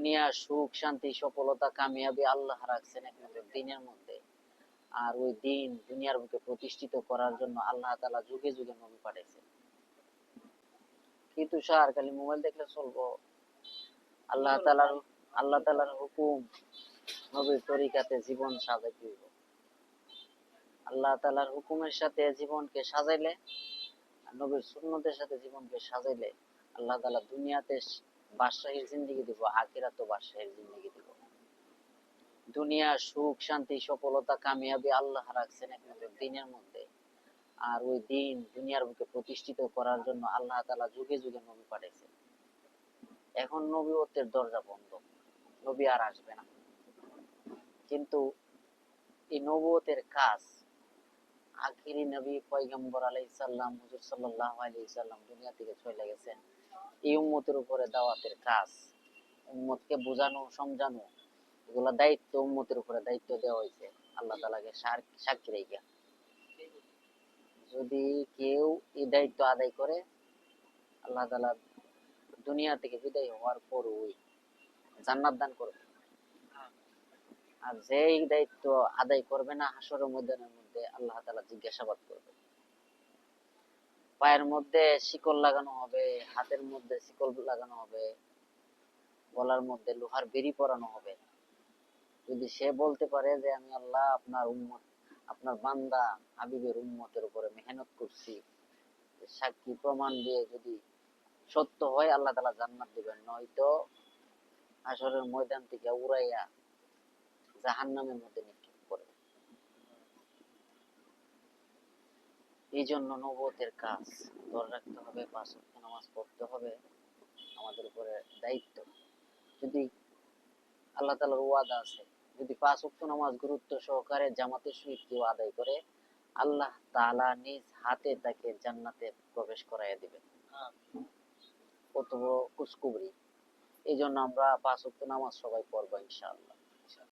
দুনিয়া সুখ শান্তি সফলতা কামিয়াবি আল্লাহ রাখছেন একমাত্র দিনের মধ্যে। আর ওই দিন দুনিয়ার বুকে প্রতিষ্ঠিত করার জন্য আল্লাহ তাআলা যুগে যুগে নবী পাঠাইছেন। কি তুষার খালি মোবাইল দেখলে চলবো? আল্লাহ তাআলার আল্লাহ তাআলার হুকুম, নবীর তরিকাতে জীবন সাজাইতে হইব। আল্লাহ তাআলার হুকুমের সাথে জীবনকে সাজাইলে, আর নবীর সুন্নতের সাথে জীবনকে সাজাইলে আল্লাহ তাআলা দুনিয়াতে বাদশাহীর জিন্দেগি দিব, আখিরাতেও বাদশাহীর জিন্দেগি দিব। দুনিয়া সুখ শান্তি সফলতা কামিয়াবি আল্লাহ রাখছেন একমাত্র দিনের মধ্যে। আর ওই দিন দুনিয়ার বুকে প্রতিষ্ঠিত করার জন্য আল্লাহ তাআলা যুগে যুগে নবী পাঠাইছেন। এখন নবুয়তের দরজা বন্ধ, নবী আর আসবে না। কিন্তু এই নবুয়তের কাজ আখিরি নবী পয়গম্বর আলাইহিস সালাম হুজুর সাল্লাল্লাহু আলাইহি সাল্লাম দুনিয়া থেকে চলে গেছেন। এই উম্মতের উপরে দাওয়াতের কাজ, উম্মতকে বোঝানো সমঝানো, এগুলা দায়িত্ব উম্মতের উপরে দায়িত্ব দেওয়া হয়েছে আল্লাহ তাআলাকে সাক্ষী রেখে। যদি কেউ এই দায়িত্ব আদায় করে, আল্লাহ তাআলা দুনিয়া থেকে বিদায় হওয়ার পরই জান্নাত দান করবে। আর যে এই দায়িত্ব আদায় করবে না, হাসরের ময়দানের মধ্যে আল্লাহ তাআলা জিজ্ঞাসাবাদ করবে। পায়ের মধ্যে শিকল লাগানো হবে, হাতের মধ্যে শিকল লাগানো হবে, গলার মধ্যে লোহার বেড়ি পরানো হবে। যদি সে বলতে পারে যে আমি আল্লাহ আপনার উম্মত, আপনার বান্দা হাবিবের উম্মতের উপরে মেহনত করছি, সাক্ষী প্রমাণ দিয়ে যদি সত্য হয় আল্লাহ তাআলা জান্নাত দিবেন, নয়তো হাসরের ময়দান থেকে উড়াইয়া জাহান্নামের মধ্যে নিক্ষেপ করবে। এই জন্য নবুয়তের কাজ ধরে রাখতে হবে, ৫ ওয়াক্ত নামাজ পড়তে হবে, আমাদের উপরে দায়িত্ব। যদি আল্লাহ তাআলার ওয়াদা আছে, যদি ৫ ওয়াক্ত নামাজ গুরুত্ব সহকারে জামাতের সহিত কেউ আদায় করে, আল্লাহ তাআলা নিজ হাতে তাকে জান্নাতে প্রবেশ করাইয়া দিবেন। কত বড় খুশখবরি! এই জন্য আমরা ৫ ওয়াক্ত নামাজ সবাই পড়বো ইনশাআল্লাহ।